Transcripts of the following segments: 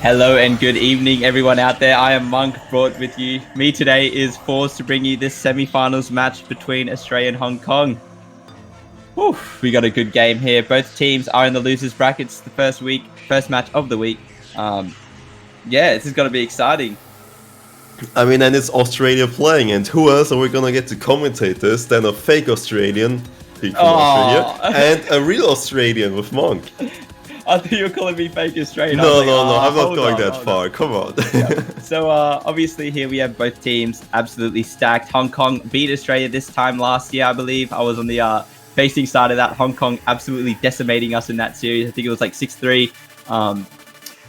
Hello and good evening, everyone out there. I am Monk, brought with you. Me today is forced to bring you this semi-finals match between Australia and Hong Kong. Whew, we got a good game here. Both teams are in the losers brackets. The first match of the week. This is going to be exciting. I mean, and it's Australia playing, and who else are we gonna get to commentate this than a fake Australian, Pete from Australia, and a real Australian with Monk? I thought you were calling me fake Australian. No, I'm not going that far. Come on. So obviously here we have both teams absolutely stacked. Hong Kong beat Australia this time last year, I believe. I was on the facing side of that. Hong Kong absolutely decimating us in that series. I think it was like 6-3.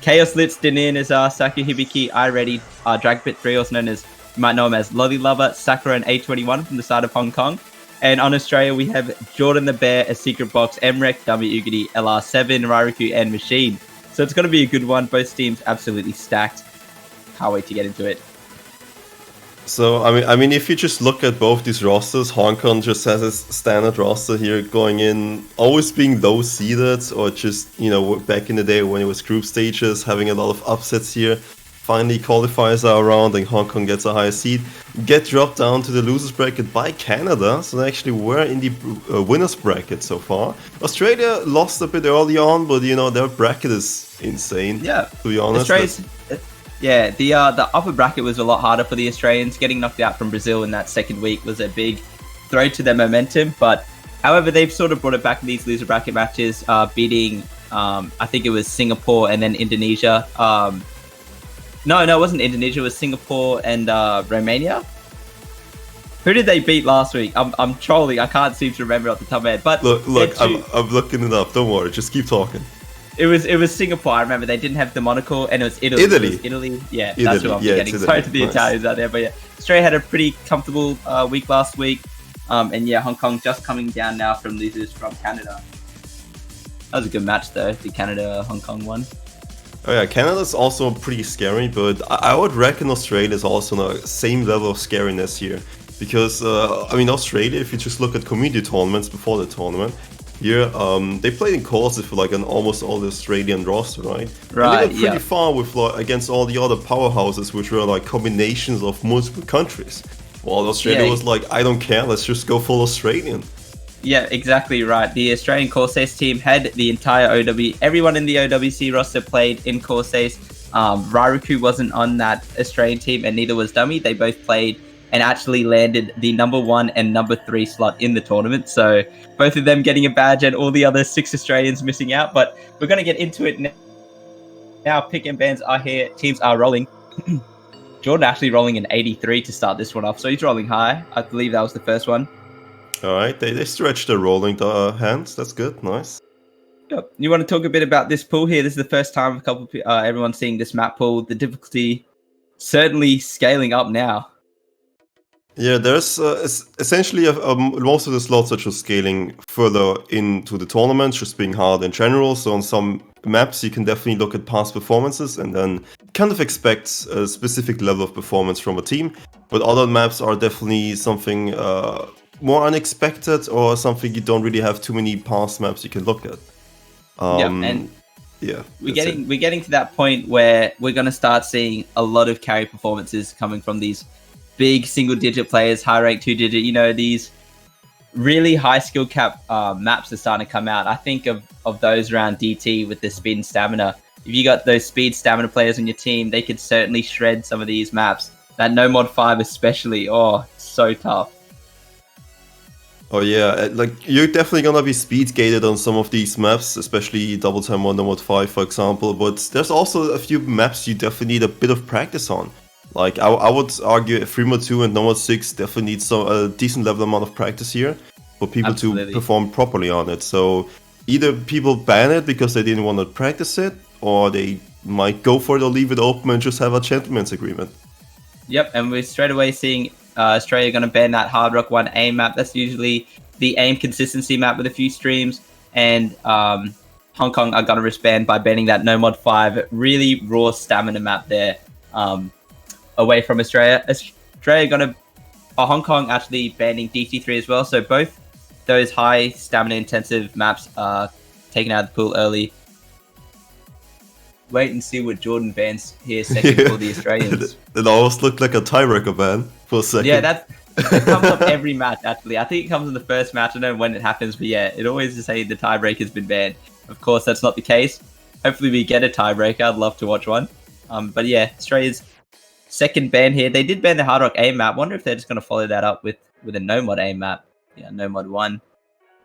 Chaos Litz, Dinin as Saku Hibiki, iReady, Dragpit 3, also known as, you might know him as Lolly Lover, Sakura, and A21 from the side of Hong Kong. And on Australia, we have Jordan the Bear, a Secret Box, Emrek, Dummy Ugity, LR7, Rairuku, and Machine. So it's going to be a good one. Both teams absolutely stacked. Can't wait to get into it. So, I mean, if you just look at both these rosters, Hong Kong just has a standard roster here going in, always being low seeded, or just, back in the day when it was group stages, having a lot of upsets here. Finally, qualifiers are around and Hong Kong gets a higher seed. Get dropped down to the losers bracket by Canada, so they actually were in the winners bracket so far. Australia lost a bit early on, but their bracket is insane. Yeah, to be honest. The upper bracket was a lot harder for the Australians. Getting knocked out from Brazil in that second week was a big throw to their momentum. But however, they've sort of brought it back in these loser bracket matches, beating I think it was Singapore and then Indonesia. No, it wasn't Indonesia. It was Singapore and Romania. Who did they beat last week? I'm trolling. I can't seem to remember off the top of my head. But look, I'm looking it up. Don't worry. Just keep talking. It was Singapore. I remember they didn't have the monocle, and it was Italy. Italy. Yeah, that's who I'm forgetting. Sorry to the Italians out there, but yeah, Australia had a pretty comfortable week last week, and yeah, Hong Kong just coming down now from losers from Canada. That was a good match though. The Canada-Hong Kong one. Oh yeah, Canada's also pretty scary, but I would reckon Australia is also on the same level of scariness here. Because, Australia, if you just look at community tournaments before the tournament, here, they played in courses for like almost all the Australian roster, right? Right, and they got pretty far with against all the other powerhouses, which were like combinations of multiple countries. While Australia was like, I don't care, let's just go full Australian. Yeah, exactly right. The Australian Corsairs team had the entire OW. Everyone in the OWC roster played in Corsairs. Rairuku wasn't on that Australian team, and neither was Dummy. They both played and actually landed the number 1 and number 3 slot in the tournament. So both of them getting a badge and all the other 6 Australians missing out. But we're going to get into it now. Pick and bans are here. Teams are rolling. Jordan actually rolling an 83 to start this one off. So he's rolling high. I believe that was the first one. All right, they stretched their rolling hands. That's good, nice. Yep. You want to talk a bit about this pool here? This is the first time everyone's seeing this map pool. The difficulty certainly scaling up now. Yeah, there's essentially most of the slots are just scaling further into the tournament, just being hard in general. So on some maps, you can definitely look at past performances and then kind of expect a specific level of performance from a team. But other maps are definitely something more unexpected, or something you don't really have too many past maps you can look at. We're getting to that point where we're going to start seeing a lot of carry performances coming from these big single-digit players, high-rank 2-digit. These really high skill cap maps are starting to come out. I think of those around DT with the speed and stamina. If you got those speed stamina players on your team, they could certainly shred some of these maps. That No Mod 5 especially, so tough. Oh yeah, you're definitely gonna be speed gated on some of these maps, especially Double Time 1 Mod 5, for example. But there's also a few maps you definitely need a bit of practice on. Like I would argue 3 Mod 2 and No Mod 6 definitely need a decent level amount of practice here for people to perform properly on it. So either people ban it because they didn't want to practice it, or they might go for it or leave it open and just have a gentleman's agreement. Yep, and we're straight away seeing Australia going to ban that Hard Rock 1 aim map. That's usually the aim consistency map with a few streams. And Hong Kong are going to respond by banning that No Mod 5 really raw stamina map there away from Australia. Hong Kong actually banning DT3 as well. So both those high stamina intensive maps are taken out of the pool early. wait and see what Jordan bans here second for the Australians. It almost looked like a tiebreaker ban for a second. Yeah, that comes up every match, actually. I think it comes in the first match. I don't know when it happens, but yeah, it always just say the tiebreaker's been banned. Of course, that's not the case. Hopefully we get a tiebreaker. I'd love to watch one. But yeah, Australia's second ban here. They did ban the Hard Rock A map. Wonder if they're just going to follow that up with a no mod A map. Yeah, no mod 1.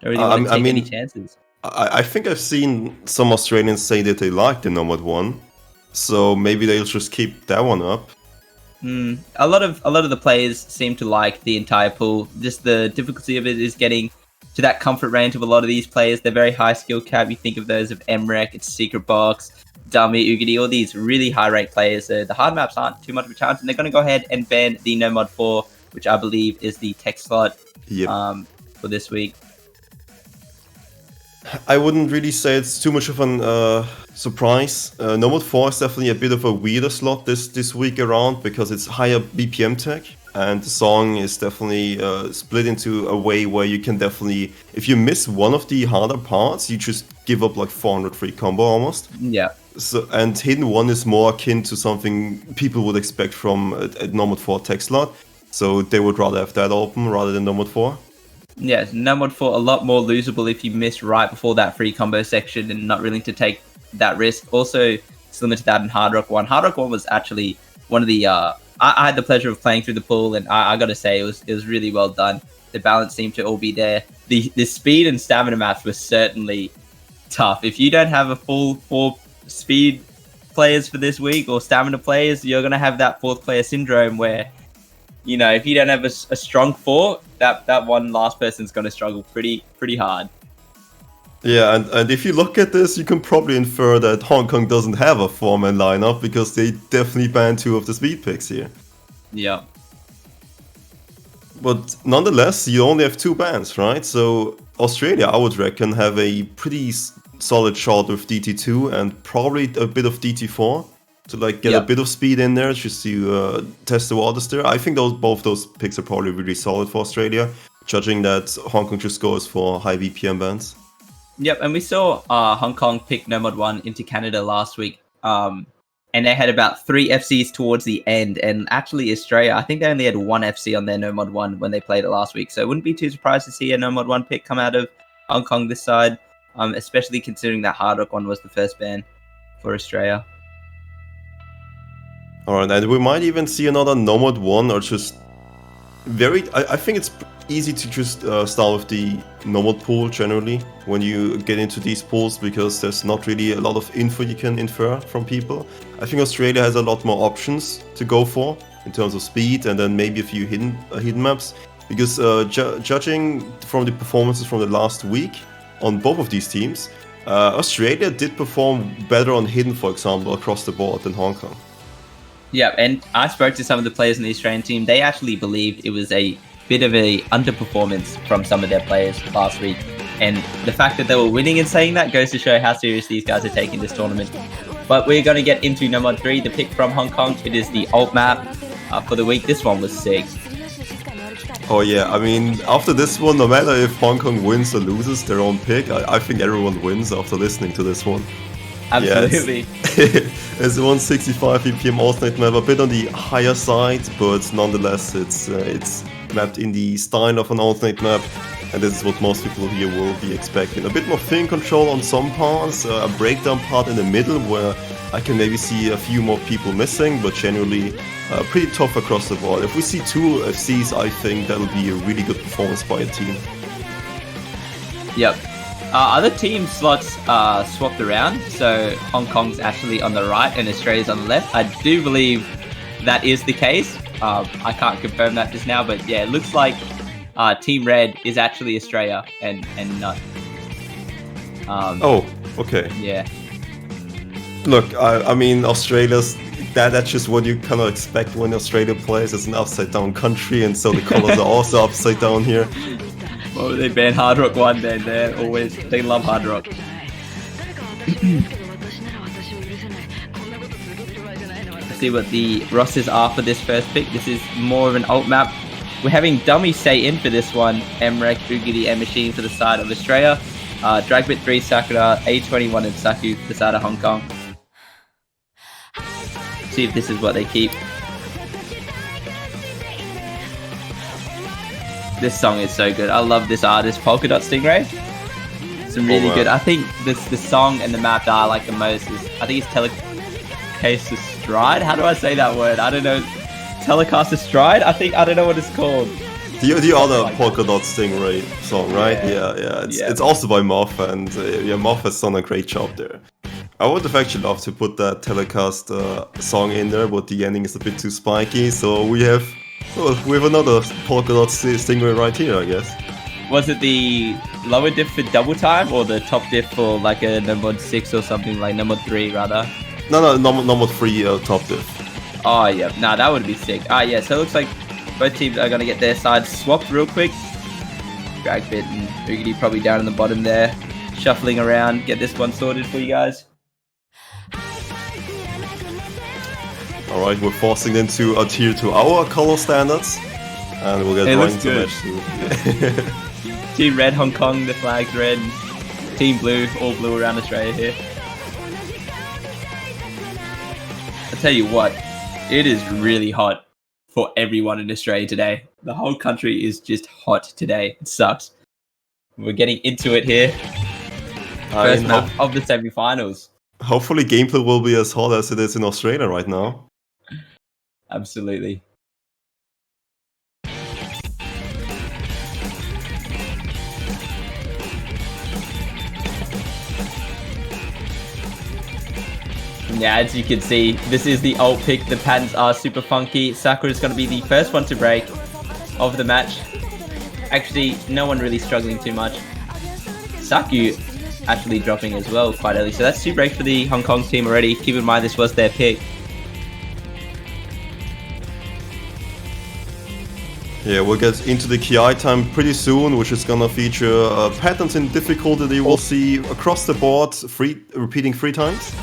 Don't really want to take any chances. I think I've seen some Australians say that they like the Nomad 1, so maybe they'll just keep that one up. A lot of the players seem to like the entire pool. Just the difficulty of it is getting to that comfort range of a lot of these players. They're very high skill cap. You think of those of Emrek, it's Secret Box, Dummy, Ugity, all these really high ranked players. So the hard maps aren't too much of a challenge, and they're going to go ahead and ban the No Mod 4, which I believe is the tech slot for this week. I wouldn't really say it's too much of an surprise. No Mod 4 is definitely a bit of a weirder slot this week around because it's higher BPM tech, and the song is definitely split into a way where you can definitely, if you miss one of the harder parts, you just give up like 400 free combo almost. Yeah. So, and Hidden 1 is more akin to something people would expect from a No Mod 4 tech slot, so they would rather have that open rather than No Mod 4. Yeah, No Mod 4 a lot more losable if you miss right before that free combo section and not willing to take that risk. Also, similar to that in Hard Rock 1. Hard Rock 1 was actually one of the... I had the pleasure of playing through the pool, and I got to say, it was really well done. The balance seemed to all be there. The speed and stamina maps were certainly tough. If you don't have a full 4 speed players for this week, or stamina players, you're going to have that 4th player syndrome where, you know, if you don't have a strong 4, that one last person's going to struggle pretty hard. Yeah, and if you look at this, you can probably infer that Hong Kong doesn't have a 4-man lineup because they definitely banned 2 of the speed picks here. Yeah. But nonetheless, you only have 2 bans, right? So Australia, I would reckon, have a pretty solid shot with DT2 and probably a bit of DT4 to like get a bit of speed in there just to test the waters there. I think both those picks are probably really solid for Australia, judging that Hong Kong just goes for high BPM bans. Yep, and we saw Hong Kong pick No Mod 1 into Canada last week, and they had about 3 FCs towards the end, and actually Australia, I think they only had 1 FC on their No Mod 1 when they played it last week, so I wouldn't be too surprised to see a No Mod 1 pick come out of Hong Kong this side, especially considering that Hard Rock 1 was the first ban for Australia. Alright, and we might even see another No Mod 1 or just I think it's easy to just start with the No Mod pool generally when you get into these pools because there's not really a lot of info you can infer from people. I think Australia has a lot more options to go for in terms of speed and then maybe a few hidden maps because judging from the performances from the last week on both of these teams, Australia did perform better on hidden, for example, across the board than Hong Kong. Yeah, and I spoke to some of the players in the Australian team. They actually believed it was a bit of a underperformance from some of their players last week. And the fact that they were winning and saying that goes to show how serious these guys are taking this tournament. But we're going to get into No Mod 3, the pick from Hong Kong. It is the alt map for the week. This one was sick. Oh yeah, I mean, after this one, no matter if Hong Kong wins or loses their own pick, I think everyone wins after listening to this one. Absolutely. Yeah, it's a 165 BPM alternate map, a bit on the higher side, but nonetheless it's mapped in the style of an alternate map, and this is what most people here will be expecting. A bit more thin control on some parts, a breakdown part in the middle where I can maybe see a few more people missing, but generally pretty tough across the board. If we see 2 FCs, I think that'll be a really good performance by a team. Yep. Other team slots swapped around, so Hong Kong's actually on the right and Australia's on the left. I do believe that is the case. I can't confirm that just now, but yeah, it looks like Team Red is actually Australia and not. Oh, okay. Yeah. Look, I mean, that's just what you kind of expect when Australia plays. It's an upside down country, and so the colors are also upside down here. Well, they ban Hard Rock 1 then. They love Hard Rock. Let's see what the rosters are for this first pick. This is more of an alt map. We're having Dummy stay in for this one. Emrek, Ugity, and Machine for the side of Australia. Dragbit 3, Sakura, A21 and Saku for the side of Hong Kong. See if this is what they keep. This song is so good. I love this artist, Polka Dot Stingray. Some really good. I think the song and the map that I like the most is, I think it's Telecaster Stride. How do I say that word? I don't know. Telecaster Stride? I don't know what it's called. The other Polka Dot Stingray song, right? Yeah. It's also by Moth, and Moth has done a great job there. I would have actually loved to put that Telecast song in there, but the ending is a bit too spiky, so we have another Polka Dot Stingray right here, I guess. Was it the lower diff for double time, or the top diff for like a number 6 or something, like number 3 rather? No, number 3 top diff. Oh yeah, nah, that would be sick. Yeah, so it looks like both teams are going to get their sides swapped real quick. Dragbit and Oogity probably down in the bottom there, shuffling around, get this one sorted for you guys. Alright, we're forcing them to adhere to our color standards, and we'll get right into match 2. Team Red, Hong Kong, the flag's red. Team Blue, all blue around Australia here. I'll tell you what, it is really hot for everyone in Australia today. The whole country is just hot today. It sucks. We're getting into it here. First map of the semi-finals. Hopefully gameplay will be as hot as it is in Australia right now. Absolutely. Yeah, as you can see, this is the ult pick. The patterns are super funky. Sakura is going to be the first one to break of the match. Actually, no one really struggling too much. Saku actually dropping as well quite early. So that's 2 breaks for the Hong Kong team already. Keep in mind this was their pick. Yeah, we'll get into the KI time pretty soon, which is gonna feature patterns in difficulty that you will see across the board, repeating 3 times.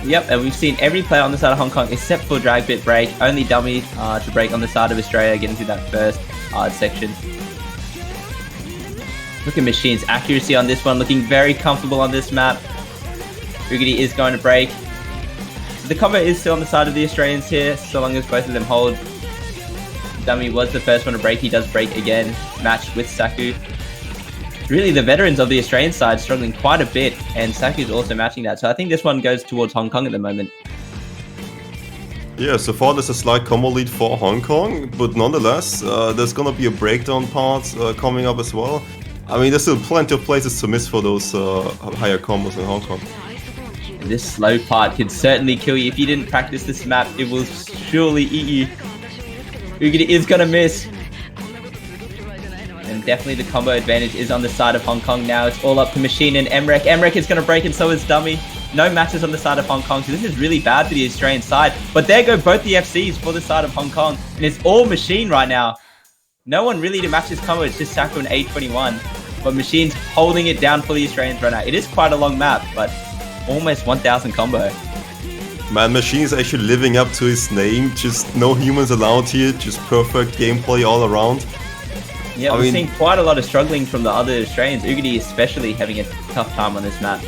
Yep, and we've seen every player on the side of Hong Kong except for Dragbit break. Only Dummy to break on the side of Australia, getting through that first hard section. Look at Machine's accuracy on this one, looking very comfortable on this map. Oogity is going to break. The combo is still on the side of the Australians here, so long as both of them hold. Dummy was the first one to break. He does break again, matched with Saku. Really, the veterans of the Australian side struggling quite a bit, and Saku's also matching that. So I think this one goes towards Hong Kong at the moment. Yeah, so far there's a slight combo lead for Hong Kong, but nonetheless, there's gonna be a breakdown part coming up as well. I mean, there's still plenty of places to miss for those higher combos in Hong Kong. This slow part can certainly kill you. If you didn't practice this map, it will surely eat you. Oogity is gonna miss. And definitely the combo advantage is on the side of Hong Kong now. It's all up to Machine and Emrek. Emrek is going to break and so is Dummy. No matches on the side of Hong Kong, so this is really bad for the Australian side. But there go both the FCs for the side of Hong Kong. And it's all Machine right now. No one really to match this combo. It's just Sakura and A21. But Machine's holding it down for the Australians right now. It is quite a long map, but almost 1,000 combo. Man, Machine is actually living up to his name. Just no humans allowed here. Just perfect gameplay all around. Yeah, we've seen quite a lot of struggling from the other Australians. Oogity especially having a tough time on this map.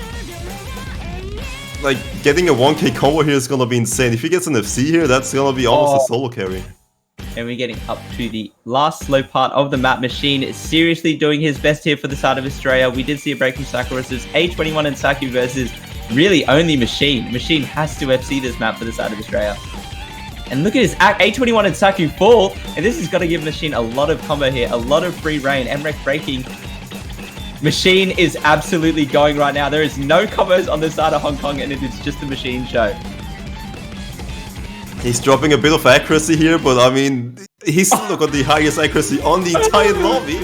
Like, getting a 1k combo here is gonna be insane. If he gets an FC here, that's gonna be almost a solo carry. And we're getting up to the last slow part of the map. Machine is seriously doing his best here for the side of Australia. We did see a break from Sakura. This is A21 and Saku versus really only Machine. Machine has to FC this map for the side of Australia. And look at his A21 and Saku fall. And this is going to give Machine a lot of combo here. A lot of free reign. Emrek breaking. Machine is absolutely going right now. There is no combos on the side of Hong Kong. And it is just a Machine show. He's dropping a bit of accuracy here. But I mean, he's still got the highest accuracy on the entire lobby.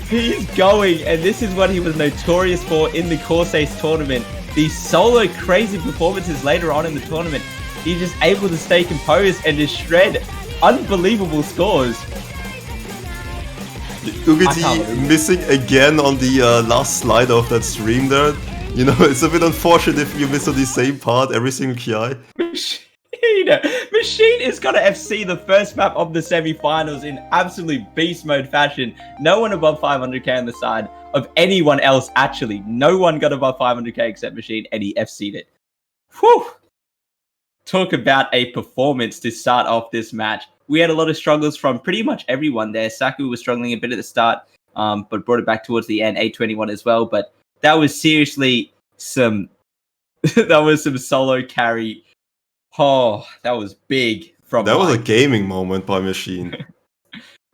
He's going. And this is what he was notorious for in the Course Ace tournament. These solo crazy performances later on in the tournament. He's just able to stay composed and just shred unbelievable scores. Oogity missing again on the last slide of that stream there. You know, it's a bit unfortunate if you miss on the same part every single KI. Machine is going to FC the first map of the semi-finals in absolute beast mode fashion. No one above 500k on the side of anyone else, actually. No one got above 500k except Machine, and he FC'd it. Whew! talk about a performance to start off this match. We had a lot of struggles from pretty much everyone there. Saku was struggling a bit at the start, but brought it back towards the end, 821 as well. But that was seriously some that was some solo carry. Oh, that was big from That was a Mike. gaming moment by Machine.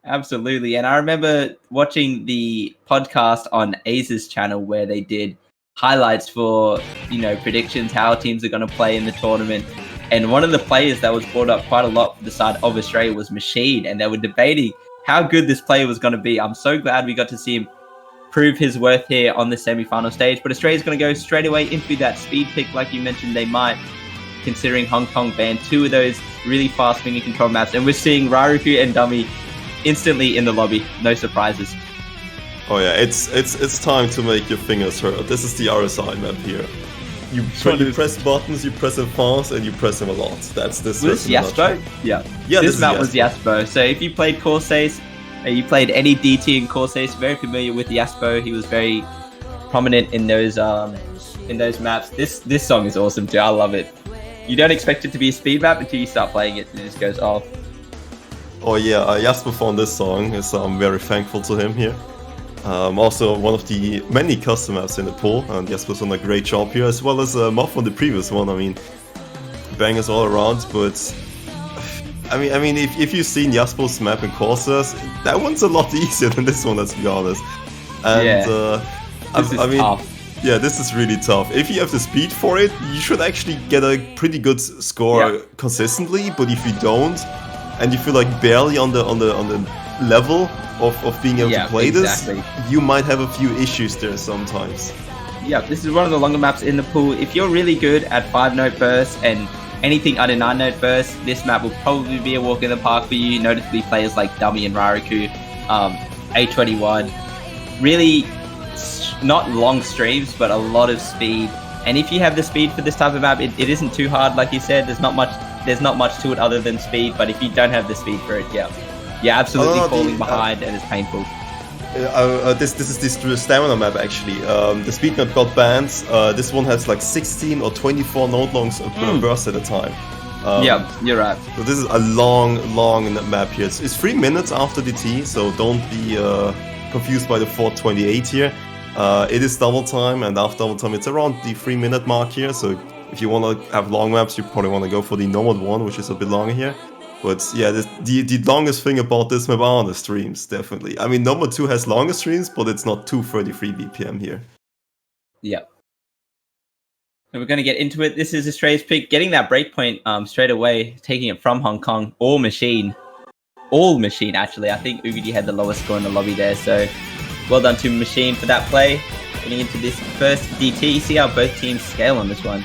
Absolutely. And I remember watching the podcast on Aze's channel where they did highlights for, predictions, how teams are going to play in the tournament. And one of the players that was brought up quite a lot for the side of Australia was Machine. And they were debating how good this player was going to be. I'm so glad we got to see him prove his worth here on the semi-final stage. But Australia's going to go straight away into that speed pick, like you mentioned they might, considering Hong Kong banned 2 of those really fast finger control maps. And we're seeing Raruku and Dummy instantly in the lobby. No surprises. Oh yeah, it's time to make your fingers hurt. This is the RSI map here. You press buttons, you press them fast, and you press them a lot. That's this. Was this Yaspo? Yeah. This map was Yaspo. So if you played Corsace, you played any DT in Corsace, very familiar with Yaspo. He was very prominent in those maps. This song is awesome too. I love it. You don't expect it to be a speed map until you start playing it, and it just goes off. Oh yeah, Jasper found this song, so I'm very thankful to him here. Also one of the many custom maps in the pool, and Jasper's done a great job here, as well as Muff on the previous one. I mean, bangers all around, but I mean, if you've seen Jasper's map in Corsairs, that one's a lot easier than this one, let's be honest. And tough. Yeah, this is really tough. If you have the speed for it, you should actually get a pretty good score consistently. But if you don't, and you feel like barely on the level of being able to play this, you might have a few issues there sometimes. Yeah, this is one of the longer maps in the pool. If you're really good at 5-note bursts and anything under 9-note bursts, this map will probably be a walk in the park for you. Noticeably players like Dummy and Raruku, A21. Really not long streams, but a lot of speed. And if you have the speed for this type of map, it isn't too hard. Like you said, there's not much to it other than speed. But if you don't have the speed for it, you're absolutely falling behind, and it's painful. This is the stamina map actually. The speed map got banned. This one has like 16 or 24 note longs per burst at a time. You're right. So this is a long map here. It's 3 minutes after the T, so don't be confused by the 4:28 here. It is double time, and after double time, it's around the 3-minute mark here. So if you want to have long maps, you probably want to go for the Nomad one, which is a bit longer here. But yeah, the longest thing about this map are the streams, definitely. I mean, Nomad 2 has longer streams, but it's not 233 BPM here. Yeah. And we're going to get into it. This is Australia's pick, getting that breakpoint straight away, taking it from Hong Kong. All Machine, actually. I think Ugidi had the lowest score in the lobby there, so well done to Machine for that play. Getting into this first DT, see how both teams scale on this one.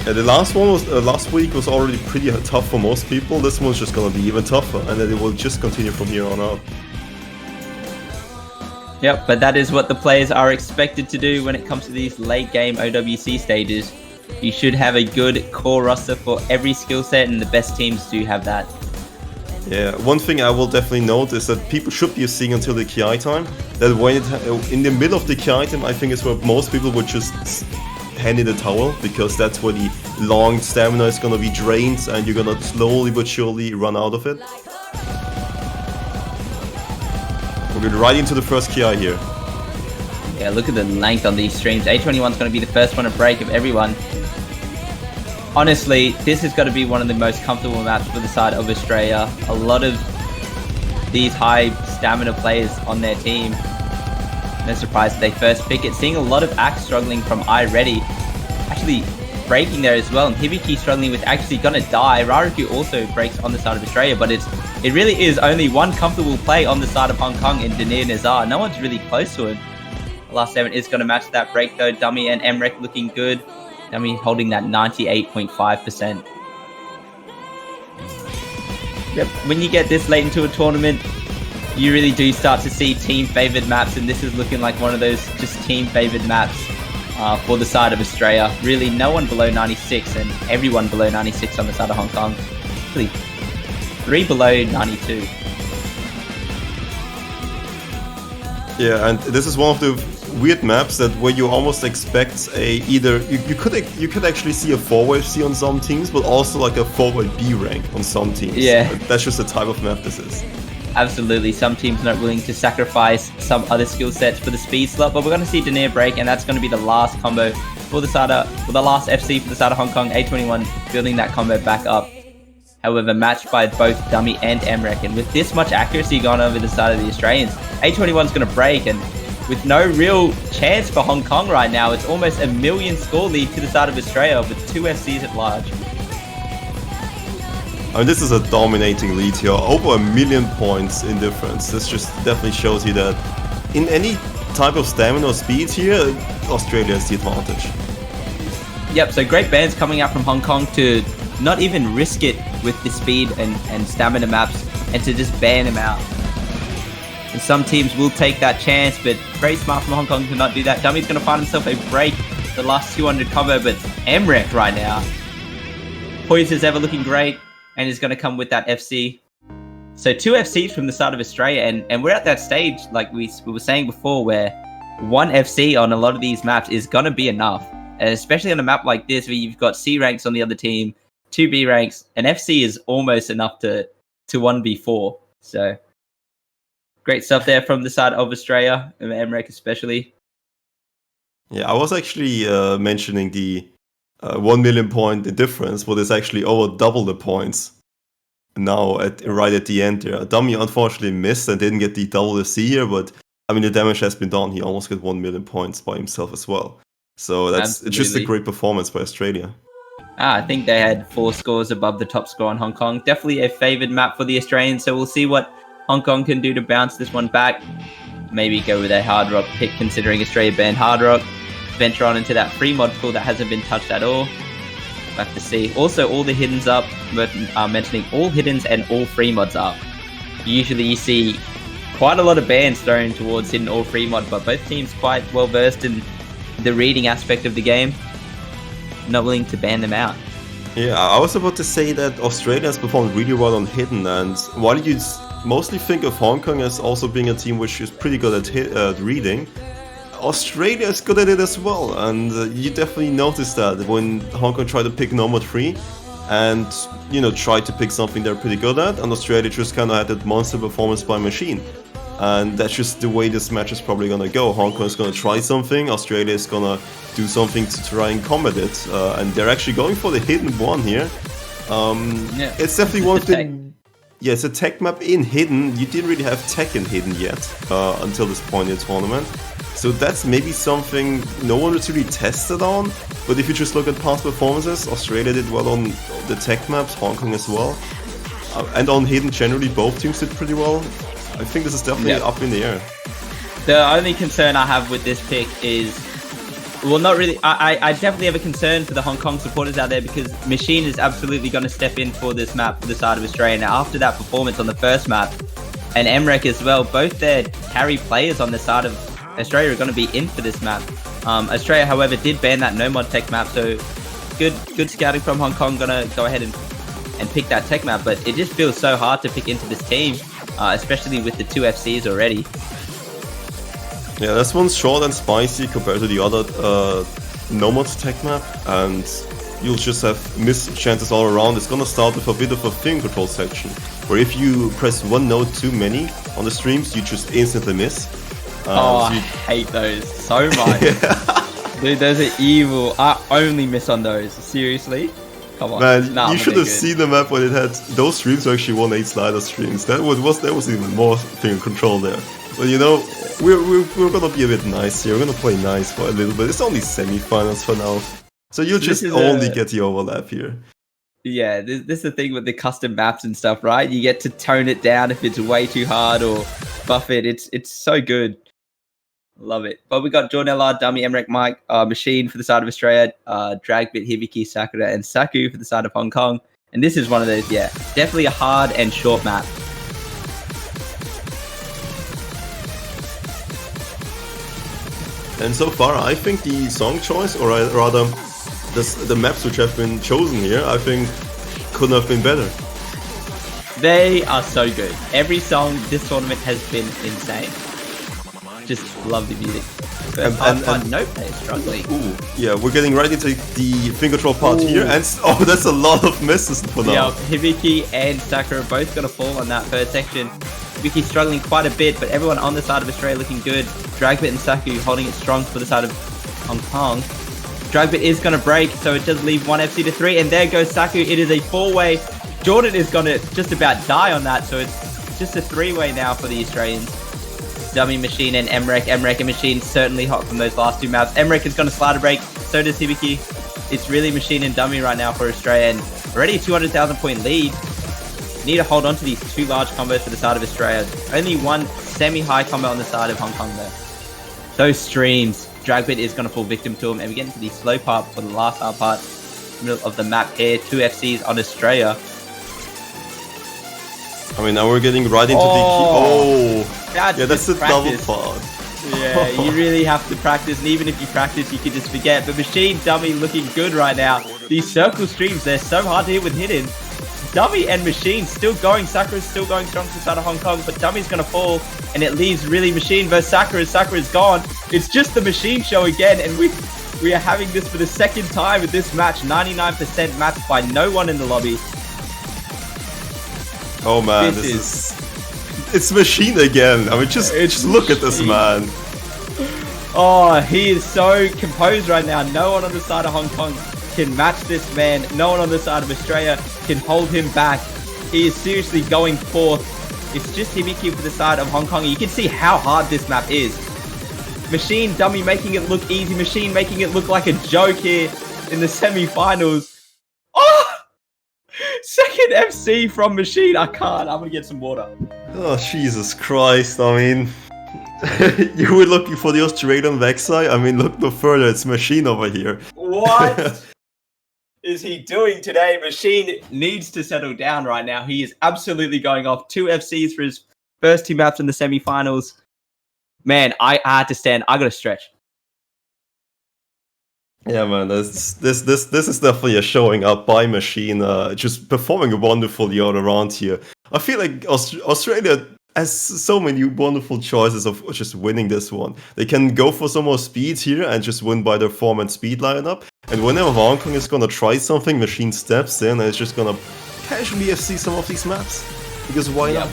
Yeah, the last one was last week was already pretty tough for most people. This one's just gonna be even tougher, and then it will just continue from here on out. Yep, but that is what the players are expected to do when it comes to these late game OWC stages. You should have a good core roster for every skill set, and the best teams do have that. Yeah, one thing I will definitely note is that people should be seeing until the KI time. That when in the middle of the KI time, I think is where most people would just hand in the towel, because that's where the long stamina is gonna be drained, and you're gonna slowly but surely run out of it. We're going right into the first KI here. Yeah, look at the length on these streams. A21's going to be the first one to break of everyone. Honestly, this has got to be one of the most comfortable maps for the side of Australia. A lot of these high stamina players on their team. No surprise that they first pick it. Seeing a lot of Axe struggling from iReady. Actually breaking there as well. And Hibiki struggling with actually going to die. Raruku also breaks on the side of Australia, but it really is only one comfortable play on the side of Hong Kong in Danir Nazar. No one's really close to him. The last 7 is going to match that break though. Dummy and Emrek looking good. Dummy holding that 98.5%. Yep. When you get this late into a tournament, you really do start to see team favored maps, and this is looking like one of those just team favored maps for the side of Australia. Really no one below 96 and everyone below 96 on the side of Hong Kong. Really 3 below 92. Yeah, and this is one of the weird maps that where you almost expect a either you could actually see a 4-wave C on some teams, but also like a 4-wave B rank on some teams. Yeah. That's just the type of map this is. Absolutely, some teams not willing to sacrifice some other skill sets for the speed slot, but we're going to see Denier break, and that's going to be the last combo for the SADA, or the last FC for the SADA Hong Kong. A21 building that combo back up. However, matched by both Dummy and Emrek, and with this much accuracy gone over the side of the Australians, A21's going to break, and with no real chance for Hong Kong right now, it's almost a 1 million score lead to the side of Australia with 2 FCs at large. I mean, this is a dominating lead here, over 1 million points in difference. This just definitely shows you that in any type of stamina or speed here, Australia has the advantage. Yep, so great bans coming out from Hong Kong to not even risk it with the speed and stamina maps, and to just ban him out. And some teams will take that chance, but very smart from Hong Kong to not do that. Dummy's going to find himself a break, the last 200 combo, but Emrek right now, poised as ever, looking great, and is going to come with that FC. So 2 FCs from the side of Australia, and we're at that stage, like we were saying before, where 1 FC on a lot of these maps is going to be enough. And especially on a map like this, where you've got C ranks on the other team, 2 B ranks, an FC is almost enough to 1v4. So great stuff there from the side of Australia, and Emrek especially. Yeah, I was actually mentioning the 1 million point difference, but it's actually over double the points now right at the end there. Dummy unfortunately missed and didn't get the double FC here, but I mean the damage has been done. He almost got 1 million points by himself as well. So it's just a great performance by Australia. I think they had 4 scores above the top score on Hong Kong. Definitely a favoured map for the Australians, so we'll see what Hong Kong can do to bounce this one back. Maybe go with a Hard Rock pick, considering Australia banned Hard Rock. Venture on into that free mod pool that hasn't been touched at all. We'll have to see. Also, all the hiddens up, mentioning all hiddens and all free mods up. Usually you see quite a lot of bans thrown towards hidden or free mod, but both teams quite well versed in the reading aspect of the game. Not willing to ban them out. Yeah, I was about to say that Australia has performed really well on hidden, and while you mostly think of Hong Kong as also being a team which is pretty good at reading, Australia is good at it as well, and you definitely noticed that when Hong Kong tried to pick Nomad 3 and, you know, tried to pick something they're pretty good at, and Australia just kind of had that monster performance by Machine. And that's just the way this match is probably going to go. Hong Kong is going to try something, Australia is going to do something to try and combat it, and they're actually going for the hidden one here. It's definitely one thing. Yeah, it's a tech map in hidden. You didn't really have tech in hidden yet until this point in the tournament. So that's maybe something no one was really tested on, but if you just look at past performances, Australia did well on the tech maps, Hong Kong as well. And on hidden generally, both teams did pretty well. I think this is definitely up in the air. The only concern I have with this pick is, well, not really. I definitely have a concern for the Hong Kong supporters out there, because Machine is absolutely going to step in for this map for the side of Australia. Now, after that performance on the first map, and Emrek as well, both their carry players on the side of Australia are going to be in for this map. Australia, however, did ban that no mod tech map, so good scouting from Hong Kong. Gonna go ahead and pick that tech map, but it just feels so hard to pick into this team, especially with the 2 FCs already. Yeah, this one's short and spicy compared to the other Nomad tech map, and you'll just have missed chances all around. It's gonna start with a bit of a finger control section, where if you press one node too many on the streams, you just instantly miss. I hate those so much. Dude, those are evil. I only miss on those. Seriously? Come on. Man, you should have seen the map when it had those streams were actually 1-8 slider streams. That was even more finger control there. But you know, we're gonna be a bit nice here. We're gonna play nice for a little bit. It's only semi-finals for now, so you'll just only get the overlap here. Yeah, this is the thing with the custom maps and stuff, right? You get to tone it down if it's way too hard, or buff it. It's so good. Love it. But we got Jordan LR, Dummy, Emrek, Mike, Machine for the side of Australia, Dragbit, Hibiki, Sakura, and Saku for the side of Hong Kong. And this is one of those, definitely a hard and short map. And so far, I think the song choice, or rather, the maps which have been chosen here, I think couldn't have been better. They are so good. Every song this tournament has been insane. Just love the music. And no player struggling. ooh, yeah, we're getting right into the finger control part here, and oh, that's a lot of misses for now. Yeah, Hibiki and Sakura are both gonna fall on that third section. Hibiki's struggling quite a bit, but everyone on the side of Australia looking good. Dragbit and Saku holding it strong for the side of Hong Kong. Dragbit is gonna break, so it does leave one FC to 3, and there goes Saku. It is a 4-way. Jordan is gonna just about die on that, so it's just a 3-way now for the Australians. Dummy, Machine, and Emrek. Emrek and Machine certainly hot from those last two maps. Emrek is going to slider break. So does Hibiki. It's really Machine and Dummy right now for Australia. And already a 200,000 point lead. Need to hold on to these two large combos for the side of Australia. Only one semi-high combo on the side of Hong Kong though. Those streams. Dragbit is going to fall victim to him. And we get into the slow part for the last hard part. Middle of the map here. 2 FCs on Australia. I mean, now we're getting right into the... that's a double practice. part. Yeah, you really have to practice, and even if you practice, you can just forget. But Machine, Dummy looking good right now. These circle streams, they're so hard to hit with hidden. Dummy and Machine still going. Sakura's still going strong to the side of Hong Kong, but Dummy's going to fall, and it leaves really Machine versus Sakura. Sakura's gone. It's just the Machine show again, and we are having this for the second time at this match. 99% matched by no one in the lobby. Oh man, this is... It's Machine again. I mean, just look at this man. Oh, he is so composed right now. No one on the side of Hong Kong can match this man. No one on the side of Australia can hold him back. He is seriously going forth. It's just Hibiki for the side of Hong Kong. You can see how hard this map is. Machine, Dummy making it look easy. Machine making it look like a joke here in the semi-finals. Oh! Second FC from Machine. I can't. I'm going to get some water. Oh, Jesus Christ. I mean, you were looking for the Australian Vexai? I mean, look no further. It's Machine over here. What is he doing today? Machine needs to settle down right now. He is absolutely going off. 2 FCs for his first 2 maps in the semi-finals. Man, I had to stand. I got to stretch. Yeah, man, this is definitely a showing up by Machine, just performing wonderfully all around here. I feel like Australia has so many wonderful choices of just winning this one. They can go for some more speed here and just win by their form and speed lineup. And whenever Hong Kong is gonna try something, Machine steps in and is just gonna casually FC some of these maps. Because why not?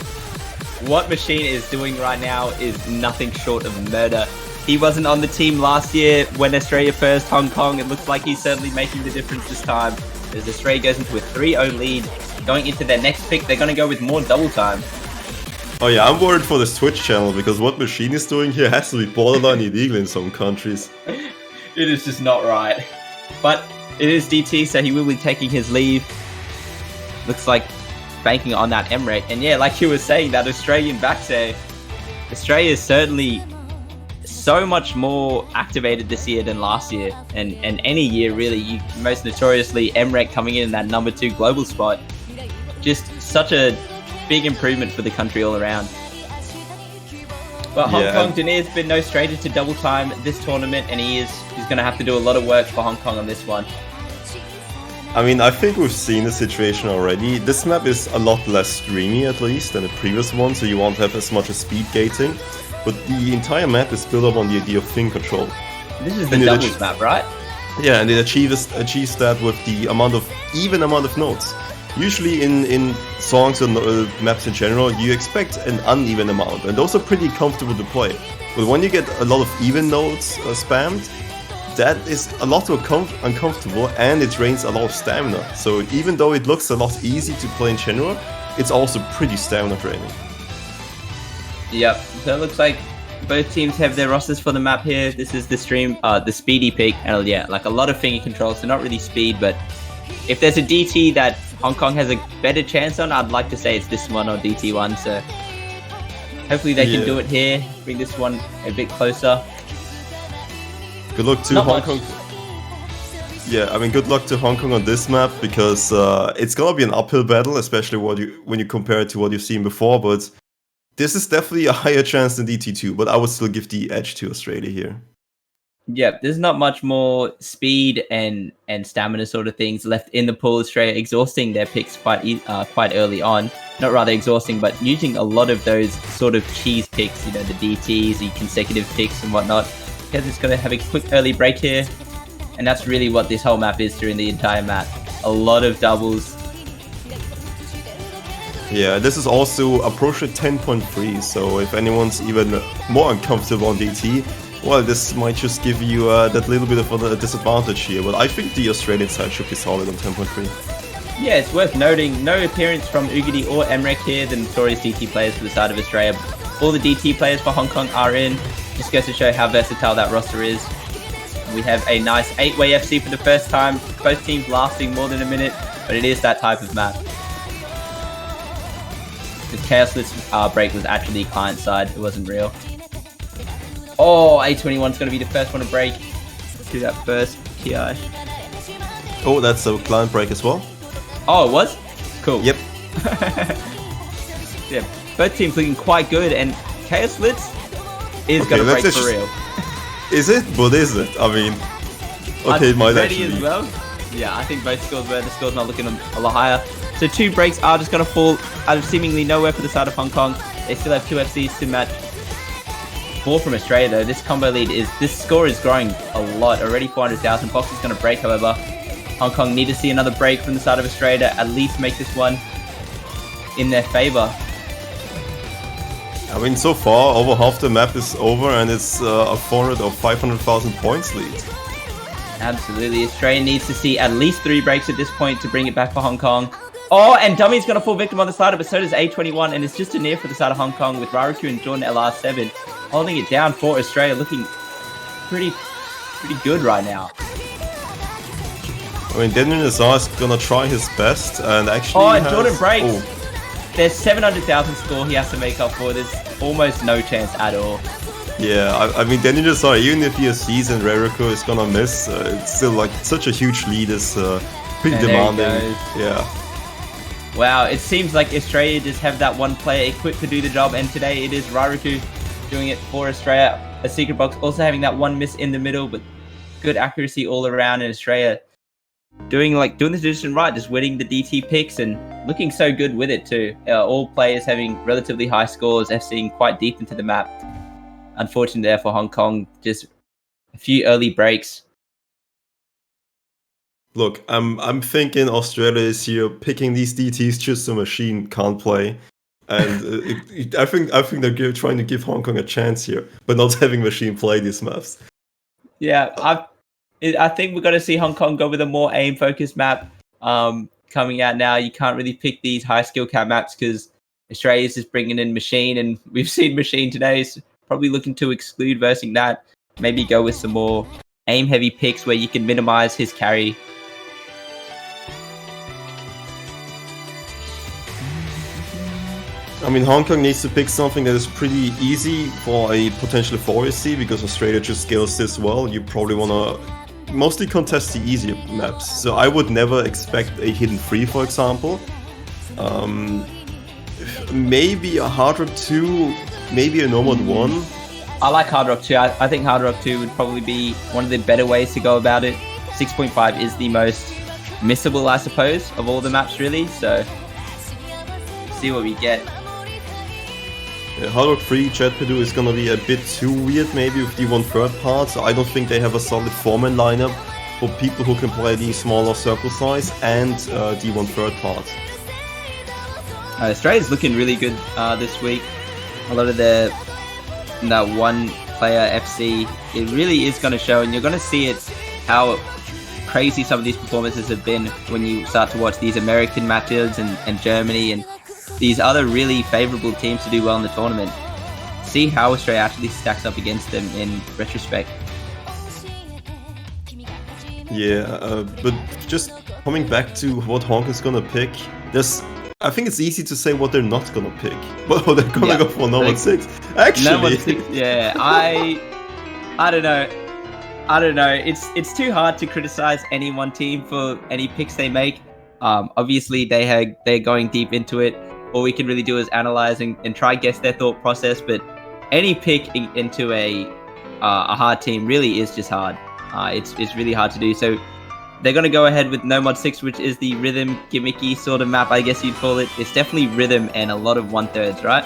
What Machine is doing right now is nothing short of murder. He wasn't on the team last year when Australia first Hong Kong. It looks like he's certainly making the difference this time. As Australia goes into a 3-0 lead, going into their next pick, they're going to go with more double time. Oh yeah, I'm worried for this Twitch channel, because what Machine is doing here has to be borderline illegal in some countries. It is just not right. But it is DT, so he will be taking his leave. Looks like banking on that Emrek. And yeah, like you were saying, that Australian back there, Australia is certainly so much more activated this year than last year, and any year really. Most notoriously Emrek coming in that number 2 global spot. Just such a big improvement for the country all around. But Hong Kong, Dinier's been no stranger to double time this tournament, and he's going to have to do a lot of work for Hong Kong on this one. I mean, I think we've seen the situation already. This map is a lot less streamy, at least, than the previous one, so you won't have as much as speed gating. But the entire map is built up on the idea of finger control. This is the doubles map, right? Yeah, and it achieves that with the even amount of nodes. Usually in songs and maps in general, you expect an uneven amount, and those are pretty comfortable to play. But when you get a lot of even nodes spammed, that is a lot too uncomfortable, and it drains a lot of stamina. So even though it looks a lot easy to play in general, it's also pretty stamina draining. Yep, so it looks like both teams have their rosters for the map here. This is the stream, the speedy pick, and yeah, like a lot of finger controls, so not really speed, but if there's a DT that Hong Kong has a better chance on, I'd like to say it's this one or DT1, so hopefully they can do it here, bring this one a bit closer. Good luck to Hong Kong. Yeah, I mean, good luck to Hong Kong on this map, because it's gonna be an uphill battle, especially when you compare it to what you've seen before, but this is definitely a higher chance than DT2, but I would still give the edge to Australia here. Yeah, there's not much more speed and stamina sort of things left in the pool. Australia exhausting their picks quite early on. Not rather exhausting, but using a lot of those sort of cheese picks, the DTs, the consecutive picks and whatnot. Kez is going to have a quick early break here. And that's really what this whole map is during the entire map. A lot of doubles. Yeah, this is also approaching 10.3, so if anyone's even more uncomfortable on DT, well, this might just give you that little bit of a disadvantage here, but I think the Australian side should be solid on 10.3. Yeah, it's worth noting, no appearance from Ugadi or Emrek here, the notorious DT players for the side of Australia. All the DT players for Hong Kong are in. Just goes to show how versatile that roster is. We have a nice 8-way FC for the first time, both teams lasting more than a minute, but it is that type of map. The Chaos Blitz break was actually client side, it wasn't real. Oh, A21's going to be the first one to break. Do that first, TI. Oh, that's a client break as well? Oh, it was? Cool. Yep. Yeah, both teams looking quite good, and Chaos Blitz is going to break for real. Is it? But is it? I mean, okay, it might actually. As well. Yeah, I think both scores were. The score's not looking a lot higher. So 2 breaks are just going to fall out of seemingly nowhere for the side of Hong Kong. They still have 2 FCs to match. 4 from Australia though. This combo lead this score is growing a lot. Already 400,000. Box is going to break, however. Hong Kong need to see another break from the side of Australia to at least make this one in their favor. I mean, so far, over half the map is over, and it's a 400 or 500,000 points lead. Absolutely. Australia needs to see at least 3 breaks at this point to bring it back for Hong Kong. Oh, and Dummy's going to fall victim on the side of it, so does A21, and it's just a near for the side of Hong Kong with Raruku and Jordan LR7 holding it down for Australia, looking pretty good right now. I mean, Daniel Nazar is going to try his best, and actually and Jordan breaks. Oh. There's 700,000 score he has to make up for. There's almost no chance at all. Yeah, I mean, Daniel Nazar, even if he sees and Raruku is going to miss, it's still like such a huge lead is pretty demanding. Yeah. Wow, it seems like Australia just have that one player equipped to do the job, and today it is Raruku doing it for Australia. A secret box also having that one miss in the middle, but good accuracy all around in Australia. Doing the tradition right, just winning the DT picks and looking so good with it too. All players having relatively high scores, FCing quite deep into the map. Unfortunately there for Hong Kong, just a few early breaks. Look, I'm thinking Australia is here picking these DTs just so Machine can't play, and I think they're trying to give Hong Kong a chance here, but not having Machine play these maps. Yeah, I think we're going to see Hong Kong go with a more aim-focused map coming out now. You can't really pick these high skill cap maps because Australia's just bringing in Machine, and we've seen Machine today, so probably looking to exclude versing that. Maybe go with some more aim-heavy picks where you can minimize his carry. I mean, Hong Kong needs to pick something that is pretty easy for a potential 4SC, because Australia just scales this well. You probably want to mostly contest the easier maps. So I would never expect a hidden 3, for example. Maybe a Hard Rock 2, maybe a Nomad 1. I like Hard Rock 2. I think Hard Rock 2 would probably be one of the better ways to go about it. 6.5 is the most missable, I suppose, of all the maps, really. So, see what we get. Yeah, Hard Rock 3, Jet Purdue is gonna be a bit too weird maybe with the 1/3 part, so I don't think they have a solid 4-man lineup for people who can play the smaller circle size and the 1/3 part. Australia's looking really good this week. A lot of that one player FC, it really is going to show, and you're going to see it how crazy some of these performances have been when you start to watch these American matches and Germany and these other really favourable teams to do well in the tournament. See how Australia actually stacks up against them in retrospect. Yeah, but just coming back to what Hong Kong's gonna pick, I think it's easy to say what they're not gonna pick. Well, they're gonna go for Nomad 6. Actually, Nomad 6, yeah, I don't know. It's too hard to criticize any one team for any picks they make. Obviously, they're going deep into it. All we can really do is analyze and try guess their thought process. But any pick into a a hard team really is just hard. It's really hard to do. So they're going to go ahead with No Mod 6, which is the rhythm gimmicky sort of map, I guess you'd call it. It's definitely rhythm and a lot of 1/3, right?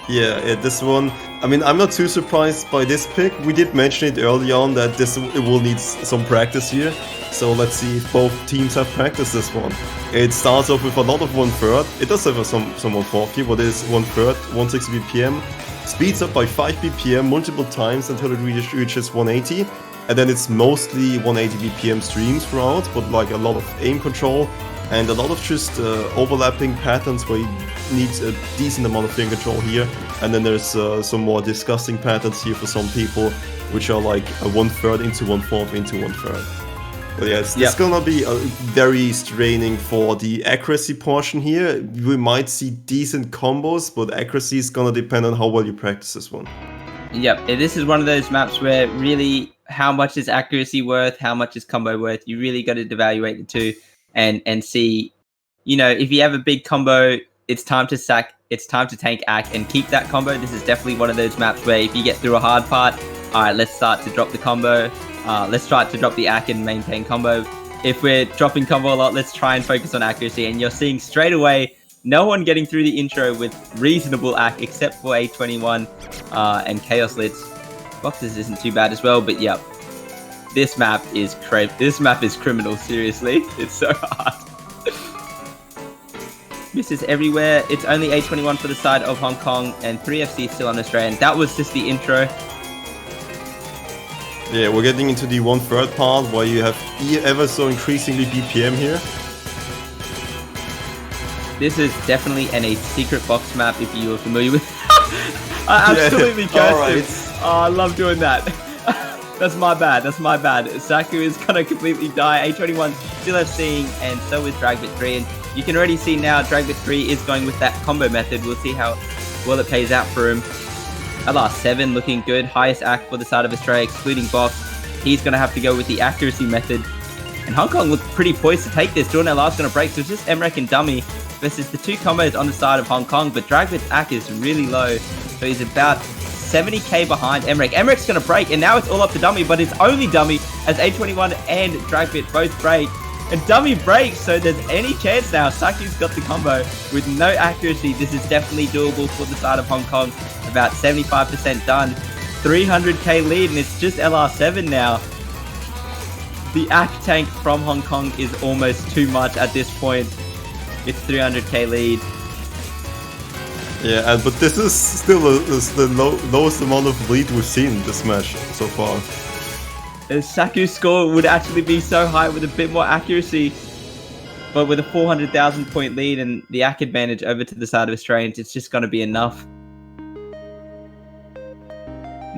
Yeah, this one, I mean, I'm not too surprised by this pick. We did mention it early on that it will need some practice here. So let's see if both teams have practiced this one. It starts off with a lot of 1/3. It does have some 140, but it is 1/3, 160 BPM. Speeds up by 5 BPM multiple times until it reaches 180. And then it's mostly 180 BPM streams throughout, but like a lot of aim control and a lot of just overlapping patterns where you need a decent amount of finger control here. And then there's some more disgusting patterns here for some people, which are like a 1/3 into 1/4 into 1/3. But yeah, it's gonna be very straining for the accuracy portion here. We might see decent combos, but accuracy is gonna depend on how well you practice this one. Yep, this is one of those maps where really how much is accuracy worth, how much is combo worth. You really got to evaluate the two and see, you know, if you have a big combo, it's time to sack, it's time to tank ack and keep that combo. This is definitely one of those maps where if you get through a hard part, all right, let's start to drop the combo. Let's try to drop the ack and maintain combo. If we're dropping combo a lot, let's try and focus on accuracy. And you're seeing straight away no one getting through the intro with reasonable ack except for A21 and Chaos Litz. Boxes isn't too bad as well, but yeah, this map is criminal. Seriously, it's so hard. Misses everywhere. It's only A21 for the side of Hong Kong, and 3FC still on Australian. That was just the intro. Yeah, we're getting into the 1/3 part where you have ever so increasingly BPM here. This is definitely a secret box map if you are familiar with. I absolutely cursed him. Oh, I love doing that. That's my bad. Saku is gonna completely die. A21 still FCing, and so is Dragbit3. And you can already see now Dragbit3 is going with that combo method. We'll see how well it pays out for him. LR7 looking good. Highest act for the side of Australia, excluding box. He's gonna have to go with the accuracy method. And Hong Kong look pretty poised to take this. Jordan LR's gonna break, so it's just Emrek and Dummy versus the two combos on the side of Hong Kong. But Dragbit's act is really low, so he's about 70k behind Emrek. Emrek's gonna break, and now it's all up to Dummy, but it's only Dummy as A21 and Dragbit both break. And Dummy breaks, so there's any chance now. Saku's got the combo with no accuracy. This is definitely doable for the side of Hong Kong. About 75% done. 300k lead, and it's just LR7 now. The act tank from Hong Kong is almost too much at this point. It's 300k lead. Yeah, but this is still the lowest amount of lead we've seen in this match so far. Saku's score would actually be so high with a bit more accuracy, but with a 400,000 point lead and the ack advantage over to the side of Australians, it's just going to be enough.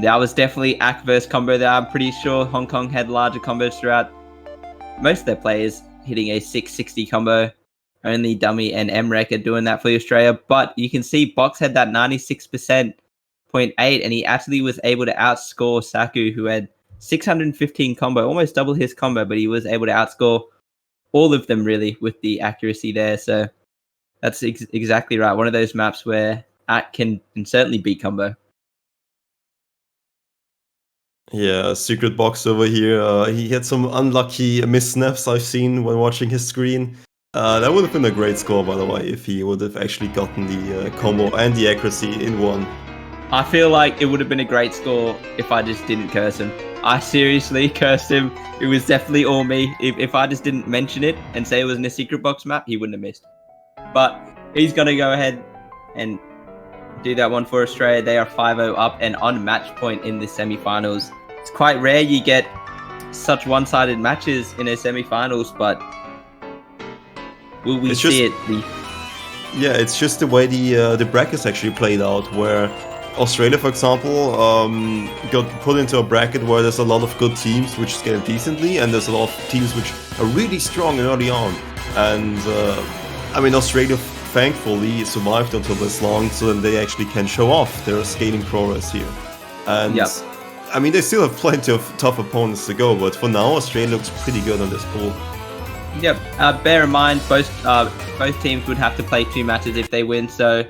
That was definitely ack versus combo there. I'm pretty sure Hong Kong had larger combos throughout. Most of their players hitting a 660 combo. Only Dummy and Emrek are doing that for Australia, but you can see Box had that 96.8, and he actually was able to outscore Saku, who had 615 combo, almost double his combo, but he was able to outscore all of them really with the accuracy there. So that's exactly right. One of those maps where ack can certainly beat combo. Yeah, Secret Box over here. He had some unlucky missnaps I've seen when watching his screen. That would have been a great score, by the way, if he would have actually gotten the combo and the accuracy in one. I feel like it would have been a great score if I just didn't curse him. I seriously cursed him. It was definitely all me. If I just didn't mention it and say it was in a Secret Box map, he wouldn't have missed. But he's going to go ahead and do that one for Australia. They are 5-0 up and on match point in the semifinals. It's quite rare you get such one-sided matches in a semifinals, but will we see it? Yeah, it's just the way the brackets actually played out, where Australia, for example, got put into a bracket where there's a lot of good teams which scale decently, and there's a lot of teams which are really strong early on. And I mean, Australia thankfully survived until this long, so that they actually can show off their scaling progress here. And I mean, they still have plenty of tough opponents to go, but for now, Australia looks pretty good on this pool. Yep. Bear in mind, both teams would have to play 2 matches if they win. So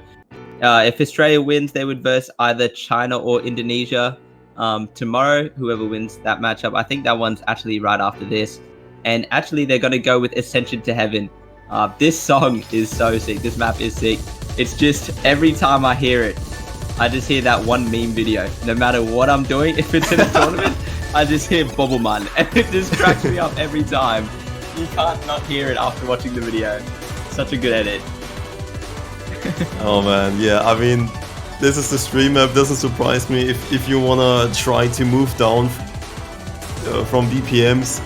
if Australia wins, they would verse either China or Indonesia. Tomorrow, whoever wins that matchup, I think that one's actually right after this. And actually, they're going to go with Ascension to Heaven. This song is so sick. This map is sick. It's just every time I hear it, I just hear that one meme video. No matter what I'm doing, if it's in a tournament, I just hear Bobbleman. And it just cracks me up every time. You can't not hear it after watching the video. Such a good edit. Oh man, yeah, I mean, this is the stream map. Doesn't surprise me. If you wanna try to move down from BPMs,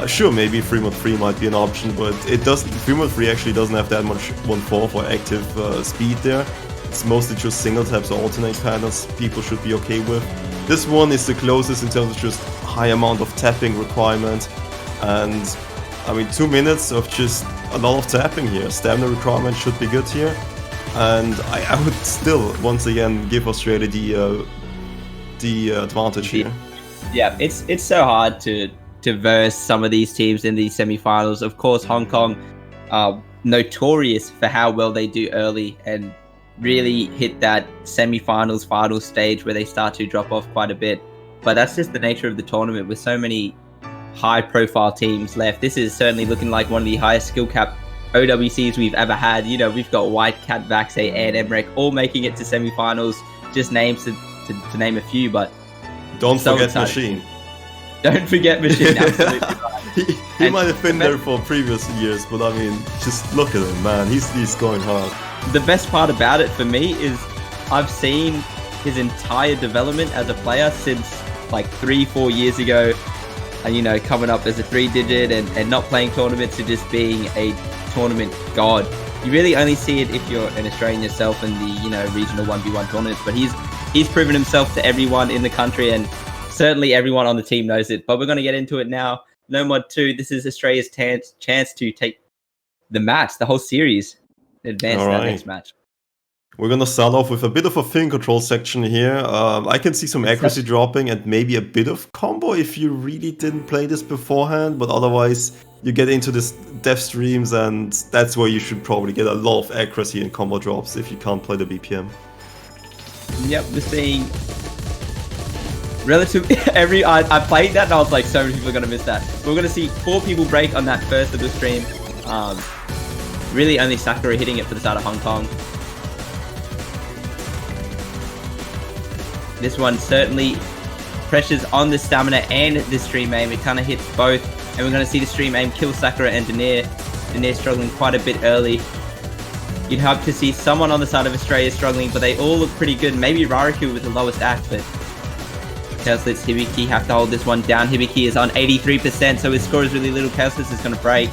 sure, maybe 3mod3 might be an option, but it doesn't. 3mod3 actually doesn't have that much 1-4 for active speed there. It's mostly just single taps or alternate patterns people should be okay with. This one is the closest in terms of just high amount of tapping requirement, and I mean 2 minutes of just a lot of tapping here. Stamina requirement should be good here. And I would still, once again, give Australia the advantage here. Yeah, it's so hard to verse some of these teams in these semi-finals. Of course, Hong Kong are notorious for how well they do early and really hit that semi-finals, final stage where they start to drop off quite a bit. But that's just the nature of the tournament with so many high-profile teams left. This is certainly looking like one of the highest skill cap OWCs we've ever had. You know, we've got White, Cat, Vaxe, and Emrek all making it to semi-finals. Just names to name a few, but don't forget Machine. Don't forget Machine, absolutely right. He might have been there for previous years, but I mean, just look at him, man. He's going hard. The best part about it for me is I've seen his entire development as a player since like 3-4 years ago. And, you know, coming up as a 3-digit and not playing tournaments to just being a tournament god. You really only see it if you're an Australian yourself in the, you know, regional 1v1 tournaments. But he's proven himself to everyone in the country, and certainly everyone on the team knows it. But we're going to get into it now. No Mod 2, this is Australia's chance to take the match, the whole series, and advance to that next match. We're gonna start off with a bit of a fin control section here. I can see some accuracy dropping and maybe a bit of combo if you really didn't play this beforehand, but otherwise you get into this dev streams and that's where you should probably get a lot of accuracy and combo drops if you can't play the BPM. Yep, we're seeing relatively I played that and I was like, so many people are gonna miss that. We're gonna see 4 people break on that first of the stream. Really only Sakura hitting it for the side of Hong Kong. This one certainly pressures on the stamina and the stream aim. It kind of hits both. And we're going to see the stream aim kill Sakura and Denier. Denier struggling quite a bit early. You'd hope to see someone on the side of Australia struggling, but they all look pretty good. Maybe Rariku with the lowest act, but Chaos Blitz, Hibiki have to hold this one down. Hibiki is on 83%, so his score is really little. Chaos Blitz is going to break.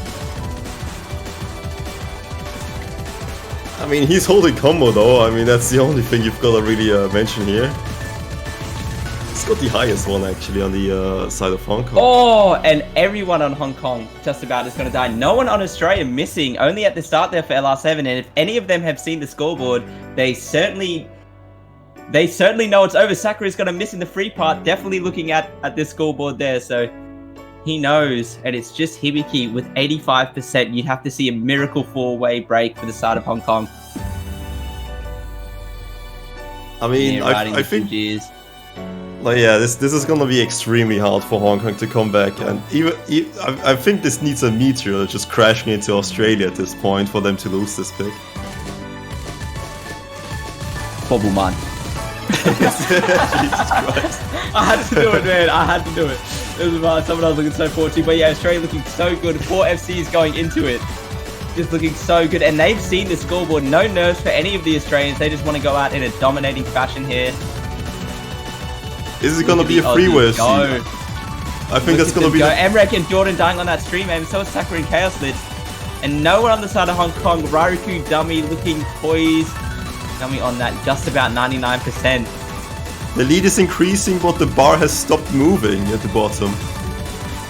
I mean, he's holding combo though. I mean, that's the only thing you've got to really mention here. He's got the highest one actually on the side of Hong Kong. Oh, and everyone on Hong Kong just about is going to die. No one on Australia missing, only at the start there for LR7. And if any of them have seen the scoreboard, they certainly know it's over. Sakura is going to miss in the free part, definitely looking at this scoreboard there. So he knows, and it's just Hibiki with 85%. You'd have to see a miracle 4-way break for the side of Hong Kong. I mean, I think... Like, yeah, this is gonna be extremely hard for Hong Kong to come back, and I think this needs a meteor just crashing into Australia at this point for them to lose this pick. Bobbleman. Jesus Christ. I had to do it, man. I had to do it. It was someone else looking so fortunate, but yeah, Australia looking so good. 4 FCs going into it. Just looking so good, and they've seen the scoreboard. No nerves for any of the Australians. They just want to go out in a dominating fashion here. Is it gonna be a freeway? I think that's gonna be Emrek and Jordan dying on that stream aim, so is Sakura and Chaos Blitz. And no one on the side of Hong Kong. Rariku dummy looking poised. Dummy on that, just about 99%. The lead is increasing, but the bar has stopped moving at the bottom.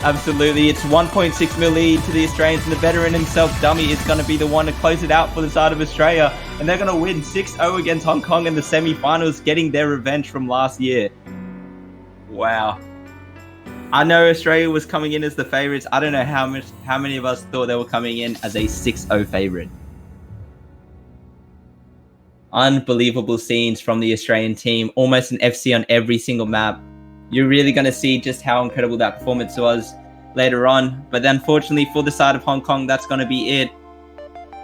Absolutely, it's 1.6 mil lead to the Australians, and the veteran himself, Dummy, is going to be the one to close it out for the side of Australia. And they're going to win 6-0 against Hong Kong in the semi-finals, getting their revenge from last year. Wow. I know Australia was coming in as the favourites. I don't know how many of us thought they were coming in as a 6-0 favourite. Unbelievable scenes from the Australian team. Almost an FC on every single map. you're really going to see just how incredible that performance was later on. But unfortunately for the side of Hong Kong, that's going to be it.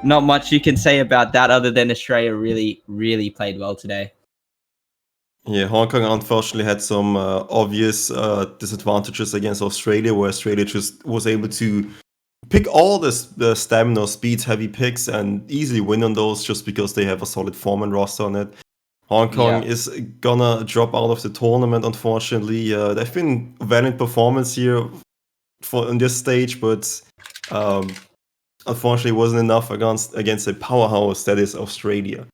Not much you can say about that other than Australia really, really played well today. Yeah, Hong Kong unfortunately had some obvious disadvantages against Australia, where Australia just was able to pick all the stamina, speed, heavy picks and easily win on those just because they have a solid form and roster on it. Hong Kong is gonna drop out of the tournament, unfortunately. They've been valiant performance here on this stage, but unfortunately wasn't enough against a powerhouse that is Australia.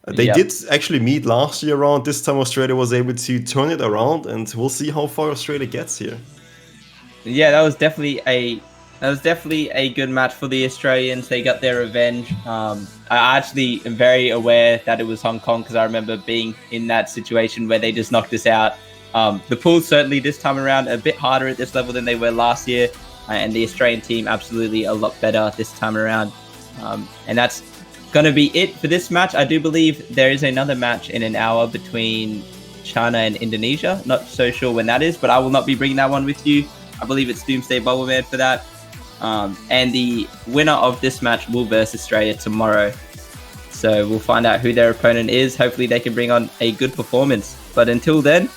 They did actually meet last year around this time. Australia was able to turn it around, and we'll see how far Australia gets here. Yeah, that was definitely a good match for the Australians. They got their revenge. I actually am very aware that it was Hong Kong because I remember being in that situation where they just knocked us out. The pools certainly this time around a bit harder at this level than they were last year, and the Australian team absolutely a lot better this time around. And that's going to be it for this match. I do believe there is another match in an hour between China and Indonesia. Not so sure when that is, but I will not be bringing that one with you. I believe it's Doomsday Bubble Man for that. And the winner of this match will verse Australia tomorrow. So we'll find out who their opponent is. Hopefully they can bring on a good performance. But until then,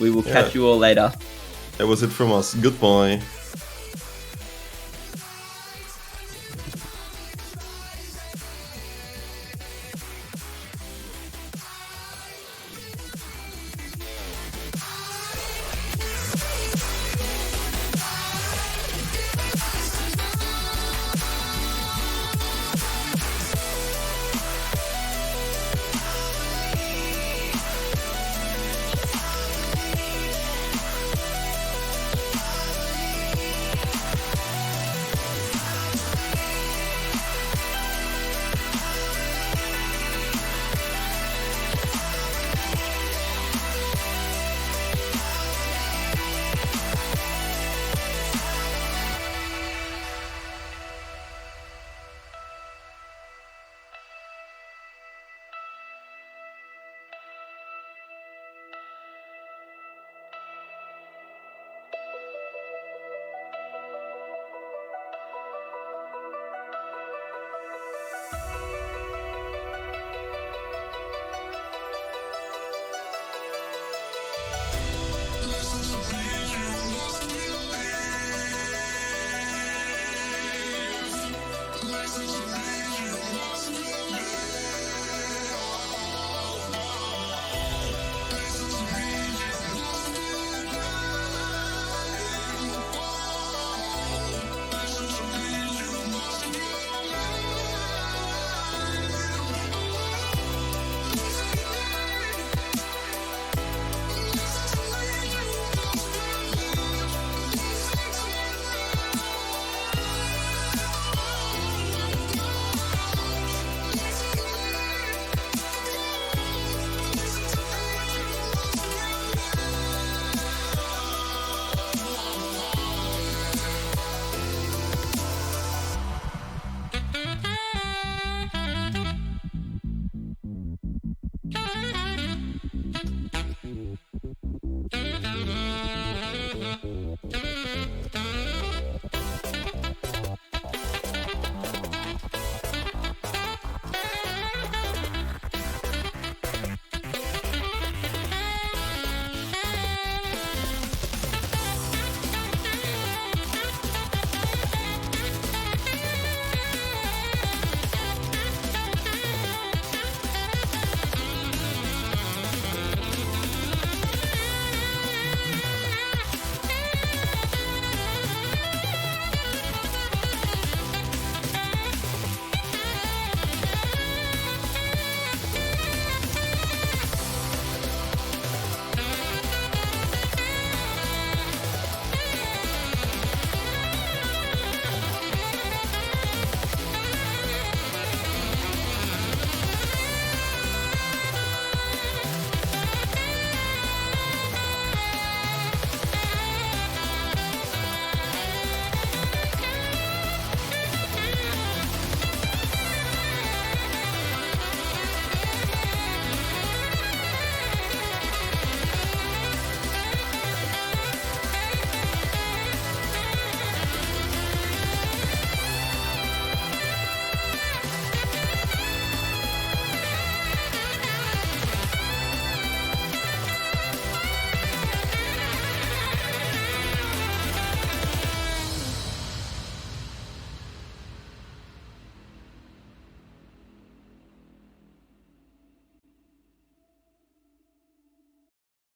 we will catch you all later. That was it from us. Goodbye.